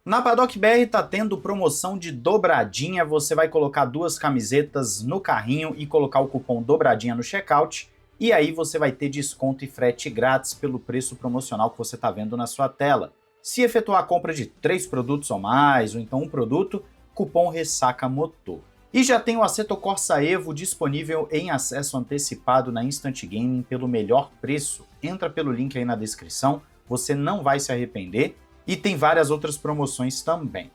Na Paddock BR está tendo promoção de dobradinha, você vai colocar 2 camisetas no carrinho e colocar o cupom dobradinha no checkout, e aí você vai ter desconto e frete grátis pelo preço promocional que você está vendo na sua tela. Se efetuar a compra de 3 produtos ou mais, ou então um produto, cupom Ressaca Motor. E já tem o Assetto Corsa Evo disponível em acesso antecipado na Instant Gaming pelo melhor preço. Entra pelo link aí na descrição, você não vai se arrepender. E tem várias outras promoções também.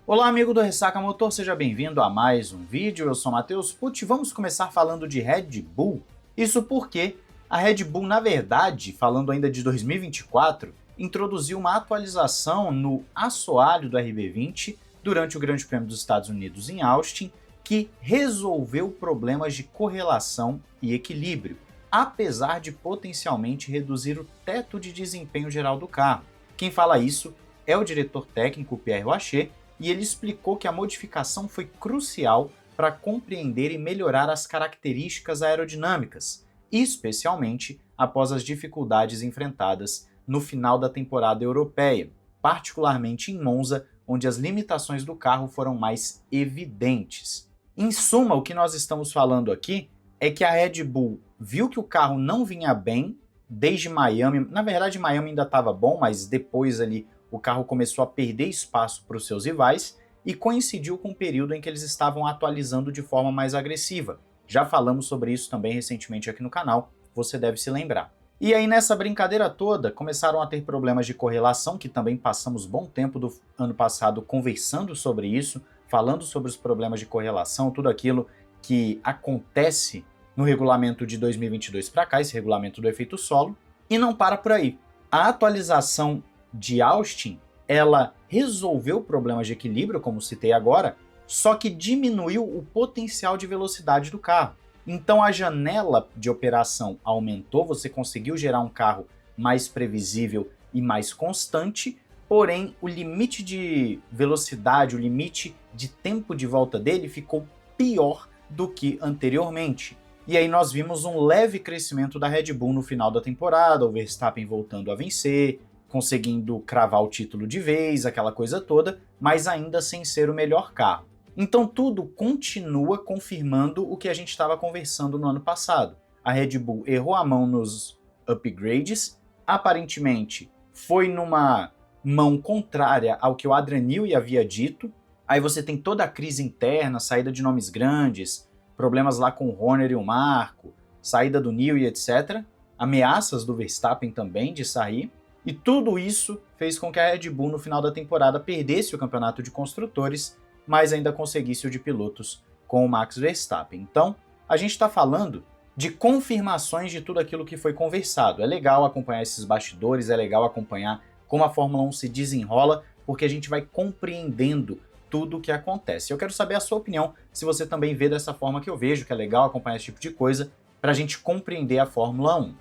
Olá, amigo do Ressaca Motor, seja bem-vindo a mais um vídeo. Eu sou Matheus Pucci e vamos começar falando de Red Bull. Isso porque a Red Bull, na verdade, falando ainda de 2024, introduziu uma atualização no assoalho do RB20 durante o Grande Prêmio dos Estados Unidos em Austin, que resolveu problemas de correlação e equilíbrio, apesar de potencialmente reduzir o teto de desempenho geral do carro. Quem fala isso é o diretor técnico Pierre Wacher, e ele explicou que a modificação foi crucial para compreender e melhorar as características aerodinâmicas, especialmente após as dificuldades enfrentadas no final da temporada europeia, particularmente em Monza, onde as limitações do carro foram mais evidentes. Em suma, o que nós estamos falando aqui é que a Red Bull viu que o carro não vinha bem desde Miami. Na verdade, Miami ainda estava bom, mas depois ali o carro começou a perder espaço para os seus rivais e coincidiu com o período em que eles estavam atualizando de forma mais agressiva. Já falamos sobre isso também recentemente aqui no canal, você deve se lembrar. E aí nessa brincadeira toda começaram a ter problemas de correlação, que também passamos bom tempo do ano passado conversando sobre isso, falando sobre os problemas de correlação, tudo aquilo que acontece no regulamento de 2022 para cá, esse regulamento do efeito solo, e não para por aí. A atualização de Austin, ela resolveu problemas de equilíbrio, como citei agora, só que diminuiu o potencial de velocidade do carro. Então a janela de operação aumentou, você conseguiu gerar um carro mais previsível e mais constante, porém o limite de velocidade, o limite de tempo de volta dele ficou pior do que anteriormente. E aí nós vimos um leve crescimento da Red Bull no final da temporada, o Verstappen voltando a vencer, conseguindo cravar o título de vez, aquela coisa toda, mas ainda sem ser o melhor carro. Então tudo continua confirmando o que a gente estava conversando no ano passado. A Red Bull errou a mão nos upgrades, aparentemente foi numa mão contrária ao que o Adrian Newey havia dito. Aí você tem toda a crise interna, saída de nomes grandes, problemas lá com o Horner e o Marco, saída do Newey, etc. Ameaças do Verstappen também de sair. E tudo isso fez com que a Red Bull no final da temporada perdesse o campeonato de construtores, mas ainda conseguisse o de pilotos com o Max Verstappen. Então, a gente está falando de confirmações de tudo aquilo que foi conversado. É legal acompanhar esses bastidores, é legal acompanhar como a Fórmula 1 se desenrola, porque a gente vai compreendendo tudo o que acontece. Eu quero saber a sua opinião, se você também vê dessa forma que eu vejo, que é legal acompanhar esse tipo de coisa, para a gente compreender a Fórmula 1.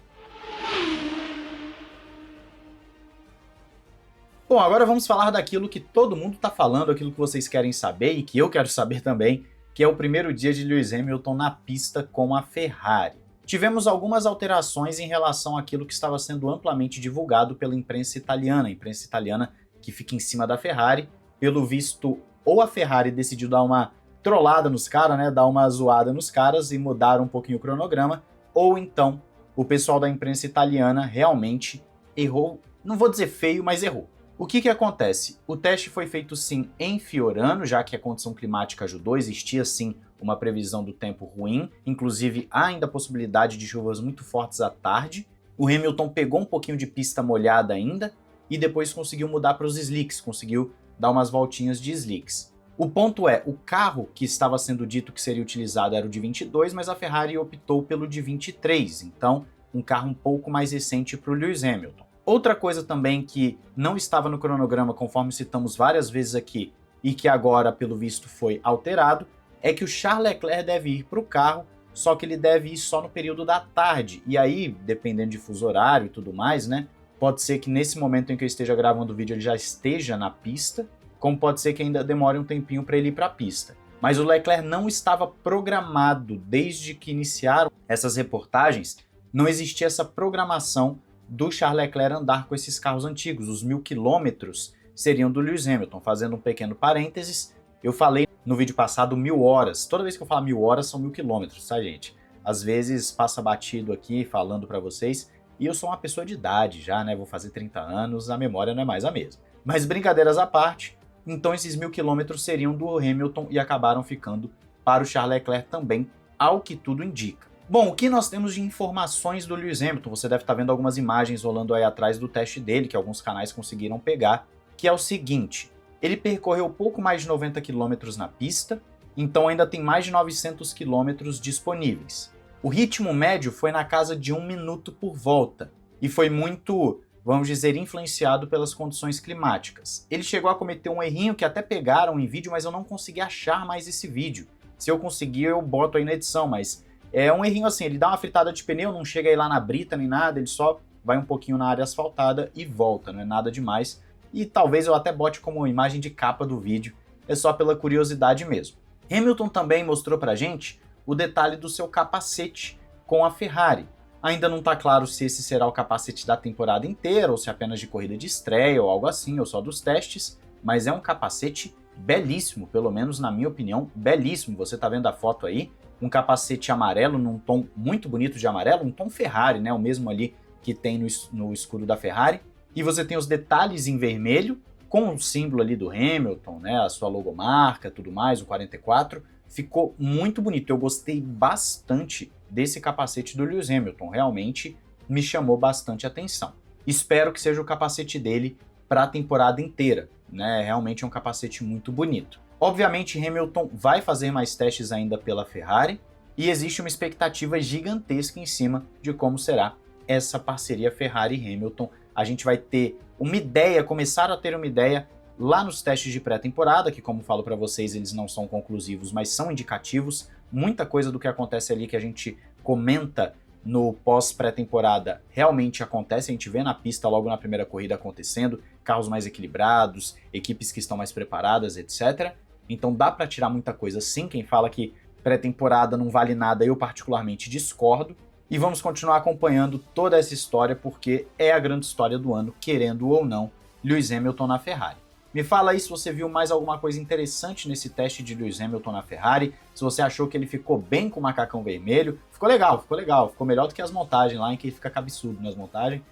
Bom, agora vamos falar daquilo que todo mundo está falando, aquilo que vocês querem saber e que eu quero saber também, que é o primeiro dia de Lewis Hamilton na pista com a Ferrari. Tivemos algumas alterações em relação àquilo que estava sendo amplamente divulgado pela imprensa italiana, a imprensa italiana que fica em cima da Ferrari. Pelo visto, ou a Ferrari decidiu dar uma trollada nos caras, né, dar uma zoada nos caras e mudar um pouquinho o cronograma, ou então o pessoal da imprensa italiana realmente errou, não vou dizer feio, mas errou. O que acontece? O teste foi feito sim em Fiorano, já que a condição climática ajudou, existia sim uma previsão do tempo ruim, inclusive há ainda a possibilidade de chuvas muito fortes à tarde. O Hamilton pegou um pouquinho de pista molhada ainda e depois conseguiu mudar para os slicks, conseguiu dar umas voltinhas de slicks. O ponto é, o carro que estava sendo dito que seria utilizado era o de 22, mas a Ferrari optou pelo de 23, então um carro um pouco mais recente para o Lewis Hamilton. Outra coisa também que não estava no cronograma, conforme citamos várias vezes aqui, e que agora, pelo visto, foi alterado, é que o Charles Leclerc deve ir para o carro, só que ele deve ir só no período da tarde. E aí, dependendo de fuso horário e tudo mais, né? Pode ser que nesse momento em que eu esteja gravando o vídeo ele já esteja na pista, como pode ser que ainda demore um tempinho para ele ir para a pista. Mas o Leclerc não estava programado desde que iniciaram essas reportagens, não existia essa programação do Charles Leclerc andar com esses carros antigos. Os 1000 quilômetros seriam do Lewis Hamilton. Fazendo um pequeno parênteses, eu falei no vídeo passado 1000 horas. Toda vez que eu falo 1000 horas, são 1000 quilômetros, tá, gente? Às vezes passa batido aqui falando pra vocês, e eu sou uma pessoa de idade já, né? Vou fazer 30 anos, a memória não é mais a mesma. Mas brincadeiras à parte, então esses 1000 quilômetros seriam do Hamilton e acabaram ficando para o Charles Leclerc também, ao que tudo indica. Bom, o que nós temos de informações do Lewis Hamilton? Você deve estar vendo algumas imagens rolando aí atrás do teste dele, que alguns canais conseguiram pegar, que é o seguinte: ele percorreu pouco mais de 90 km na pista, então ainda tem mais de 900 km disponíveis. O ritmo médio foi na casa de 1 minuto por volta, e foi muito, vamos dizer, influenciado pelas condições climáticas. Ele chegou a cometer um errinho que até pegaram em vídeo, mas eu não consegui achar mais esse vídeo. Se eu conseguir, eu boto aí na edição, mas é um errinho assim, ele dá uma fritada de pneu, não chega aí lá na brita nem nada, ele só vai um pouquinho na área asfaltada e volta, não é nada demais. E talvez eu até bote como imagem de capa do vídeo, é só pela curiosidade mesmo. Hamilton também mostrou pra gente o detalhe do seu capacete com a Ferrari. Ainda não está claro se esse será o capacete da temporada inteira, ou se apenas de corrida de estreia, ou algo assim, ou só dos testes, mas é um capacete belíssimo, pelo menos na minha opinião, belíssimo. Você está vendo a foto aí, um capacete amarelo num tom muito bonito de amarelo, um tom Ferrari, né, o mesmo ali que tem no escudo da Ferrari, e você tem os detalhes em vermelho, com o símbolo ali do Hamilton, né, a sua logomarca, tudo mais, o 44, ficou muito bonito. Eu gostei bastante desse capacete do Lewis Hamilton, realmente me chamou bastante atenção. Espero que seja o capacete dele para a temporada inteira, né? Realmente é um capacete muito bonito. Obviamente Hamilton vai fazer mais testes ainda pela Ferrari e existe uma expectativa gigantesca em cima de como será essa parceria Ferrari-Hamilton. A gente vai ter uma ideia, começar a ter uma ideia lá nos testes de pré-temporada, que como falo para vocês, eles não são conclusivos, mas são indicativos. Muita coisa do que acontece ali que a gente comenta no pós-pré-temporada realmente acontece, a gente vê na pista logo na primeira corrida acontecendo, carros mais equilibrados, equipes que estão mais preparadas, etc. Então dá para tirar muita coisa sim. Quem fala que pré-temporada não vale nada, eu particularmente discordo. E vamos continuar acompanhando toda essa história, porque é a grande história do ano, querendo ou não, Lewis Hamilton na Ferrari. Me fala aí se você viu mais alguma coisa interessante nesse teste de Lewis Hamilton na Ferrari, se você achou que ele ficou bem com o macacão vermelho. Ficou legal, ficou melhor do que as montagens lá, em que ele fica cabeçudo nas montagens.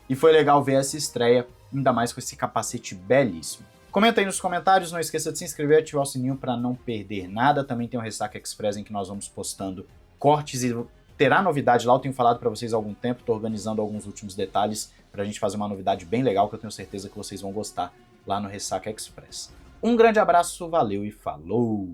E foi legal ver essa estreia, ainda mais com esse capacete belíssimo. Comenta aí nos comentários, não esqueça de se inscrever e ativar o sininho para não perder nada. Também tem o Ressaca Express em que nós vamos postando cortes e terá novidade lá, eu tenho falado para vocês há algum tempo, estou organizando alguns últimos detalhes para a gente fazer uma novidade bem legal que eu tenho certeza que vocês vão gostar lá no Ressaca Express. Um grande abraço, valeu e falou!